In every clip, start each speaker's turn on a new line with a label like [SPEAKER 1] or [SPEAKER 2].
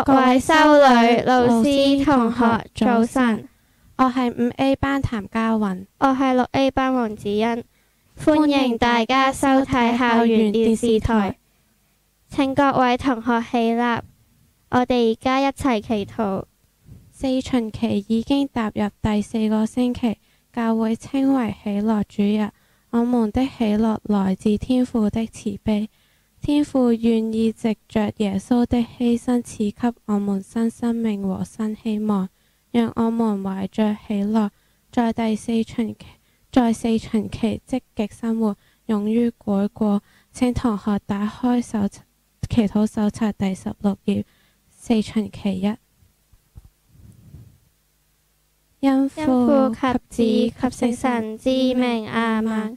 [SPEAKER 1] 各位修女、老師、同學，早晨。
[SPEAKER 2] 我係5A 班譚嘉雲，
[SPEAKER 1] 我係6A 班黃子欣，歡迎大家收睇校園電視台。請各位同學起立，我哋而家一齊祈禱。
[SPEAKER 2] 四旬期已經踏入第4個星期，教會稱為喜樂主日。我們的喜樂來自天父的慈悲，天父願意藉着耶穌的犧牲賜給我們新生命和新希望，讓我們懷着喜樂在四旬期積極生活，勇於改過。請同學打開祈禱手冊第16頁，四旬期1。因父及子及聖神之名，阿們。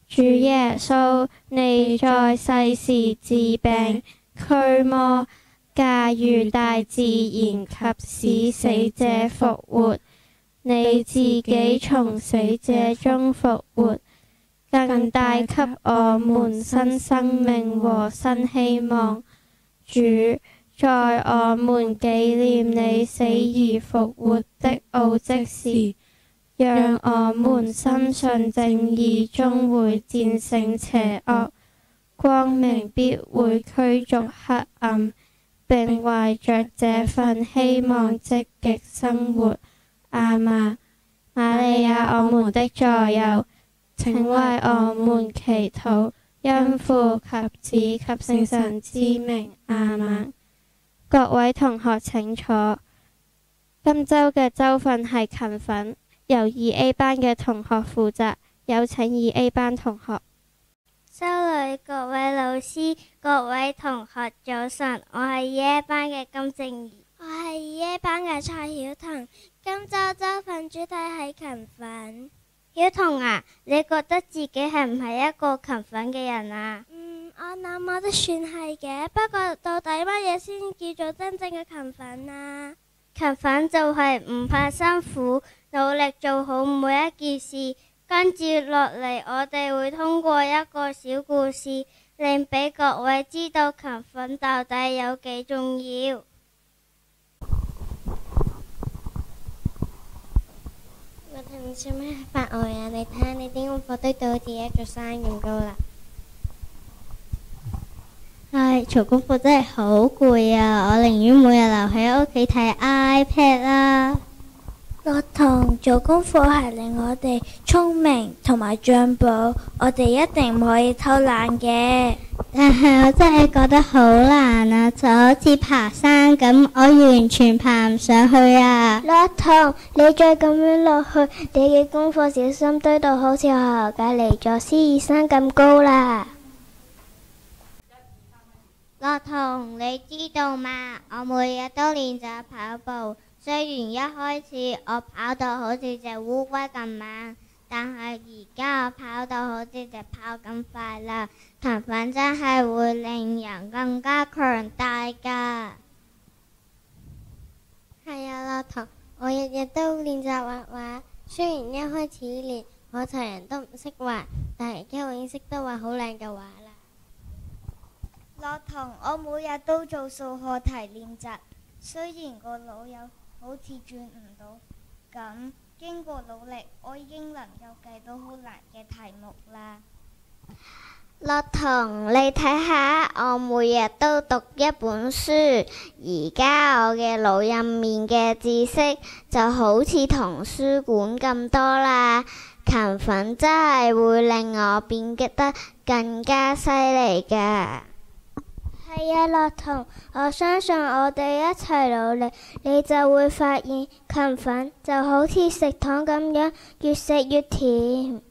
[SPEAKER 2] 主耶穌，你在世時治病、驅魔、駕馭大自然及使死者復活，你自己從死者中復活，更帶給我們新生命和新希望。主，在我們紀念你死而復活的奧蹟時，讓我們深信正義終會戰勝邪惡，光明必會驅逐黑暗，並懷着這份希望積極生活。阿們。瑪利亞，我們的助佑，請為我們祈禱，因父及子及聖神之名。阿們。各位同學請坐。今週嘅州訓係勤奮，由2A 班嘅同學負責，有請2A 班同學。
[SPEAKER 3] 修女、各位老師、各位同學早晨，我係2A 班嘅金正儀，
[SPEAKER 4] 我係2A 班嘅蔡曉彤。今週州訓主題係勤奮。
[SPEAKER 3] 曉彤啊，你覺得自己係唔係一個勤奮嘅人啊？
[SPEAKER 4] 我諗我都算係嘅，不過到底乜嘢先叫做真正嘅勤奮啊？
[SPEAKER 3] 勤奮就係唔怕辛苦，努力做好每一件事。跟住落嚟，我哋會通過一個小故事，令俾各位知道勤奮到底有幾重要。
[SPEAKER 4] 我睇你做咩發呆啊？你睇下你啲功課堆到好似一座山咁高啦。
[SPEAKER 3] 唉，做功課真係好攰啊！我寧願每日留喺屋企睇 iPad 啦。
[SPEAKER 4] 樂童，做功課係令我哋聰明同埋進步，我哋一定唔可以偷懶嘅。
[SPEAKER 3] 但係我真係覺得好難啊，就好似爬山咁，我完全爬唔上去啊。
[SPEAKER 4] 樂童，你再咁樣落去，你嘅功課小心堆到好似學校隔離座獅山咁高啦。
[SPEAKER 3] 樂童，你知道嗎？我每日都練習跑步，雖然一開始我跑到好似隻烏龜咁慢，但係而家我跑到好似隻豹咁快啦。勤奮真係會令人更加強大㗎。
[SPEAKER 4] 係啊，樂童，我日日都練習畫畫，雖然一開始練我同人都唔識畫，但係而家我已經識得畫好靚嘅畫啦。
[SPEAKER 3] 樂童，我每日都做數學題練習，雖然個腦有好似轉唔到，咁經過努力，我已經能夠計到好難嘅題目啦。
[SPEAKER 4] 樂童，你睇下，我每日都讀一本書，而家我嘅腦入面嘅知識就好似圖書館咁多啦。勤奮真係會令我變得更加犀利㗎。係啊，樂童，我相信我哋一齊努力，你就會發現勤奮就好似食糖咁樣，越食越甜。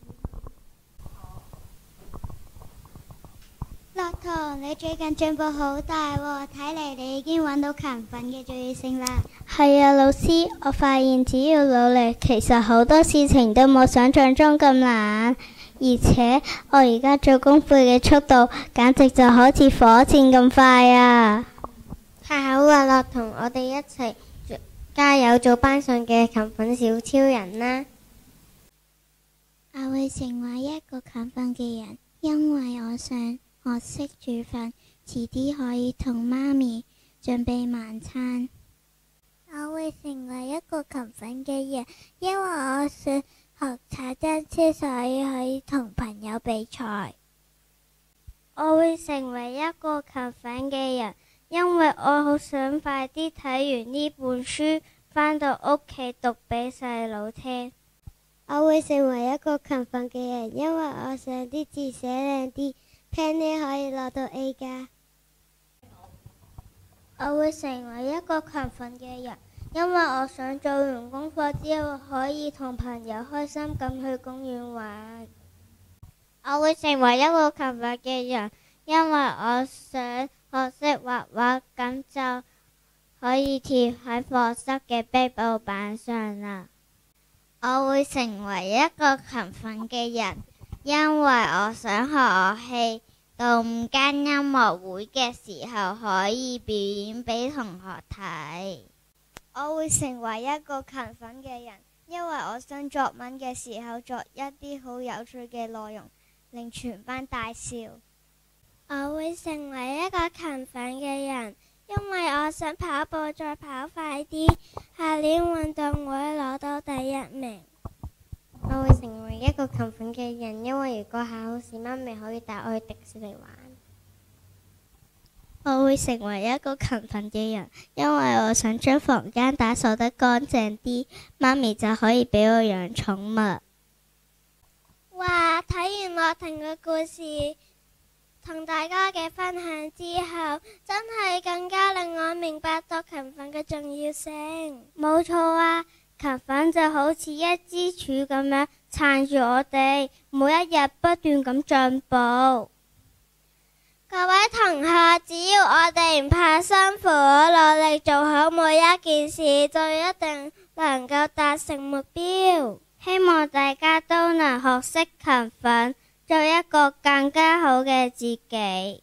[SPEAKER 3] 樂童，你最近進步好大喎，睇嚟你已經揾到勤奮嘅重要性啦。
[SPEAKER 4] 係啊，老師，我發現只要努力，其實好多事情都冇想象中咁難。而且我而家做功課嘅速度簡直就好似火箭咁快啊！太好啦，樂童，我哋一齊加油做班上嘅勤奮小超人啦！
[SPEAKER 3] 我會成為一個勤奮嘅人，因為我想學識煮飯，遲啲可以同媽咪準備晚餐。
[SPEAKER 4] 我會成為一個勤奮嘅人，因為我想學踩單車，所以可以同朋友比賽。
[SPEAKER 3] 我會成為一個勤奮嘅人，因為我好想快啲睇完呢本書，返到屋企讀俾細佬聽。
[SPEAKER 2] 我會成為一個勤奮嘅人，因為我想啲字寫靚啲，聽呢可以攞到 A 加。
[SPEAKER 3] 我會成為一個勤奮嘅人，因為我想做完功課之後可以同朋友開心咁去公園玩。我會成為一個勤奮嘅人，因為我想學識畫畫，咁就可以貼喺課室嘅壁布板上啦。
[SPEAKER 4] 我會成為一個勤奮嘅人，因為我想學樂器，到午間音樂會嘅時候可以表演俾同學睇。
[SPEAKER 2] 我會成為一個勤奮嘅人，因為我想作文嘅時候作一啲好有趣嘅內容，令全班大笑。
[SPEAKER 4] 我會成為一個勤奮嘅人，因為我想跑步再跑快啲，下年運動會攞到第一名。
[SPEAKER 2] 我會成為一個勤奮嘅人，因為如果考好試，媽咪可以帶我去迪士尼玩。
[SPEAKER 3] 我會成為一個勤奮嘅人，因為我想將房間打掃得乾淨啲，媽咪就可以俾我養寵物。
[SPEAKER 4] 哇！睇完樂婷嘅故事同大家嘅分享之後，真係更加令我明白到勤奮嘅重要性。
[SPEAKER 3] 冇錯啊，勤奮就好似一支柱咁樣撐住我哋，每一日不斷咁進步。
[SPEAKER 4] 各位同學，只要我哋唔怕辛苦，努力做好每一件事，就一定能夠達成目標。
[SPEAKER 3] 希望大家都能學識勤奮，做一個更加好嘅自己。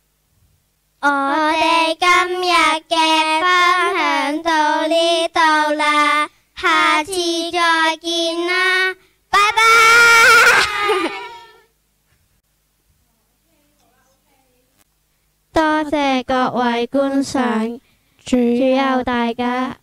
[SPEAKER 4] 我哋今日嘅分享到呢度啦，下次再見啦，拜拜。
[SPEAKER 1] 多謝各位觀賞，主佑大家。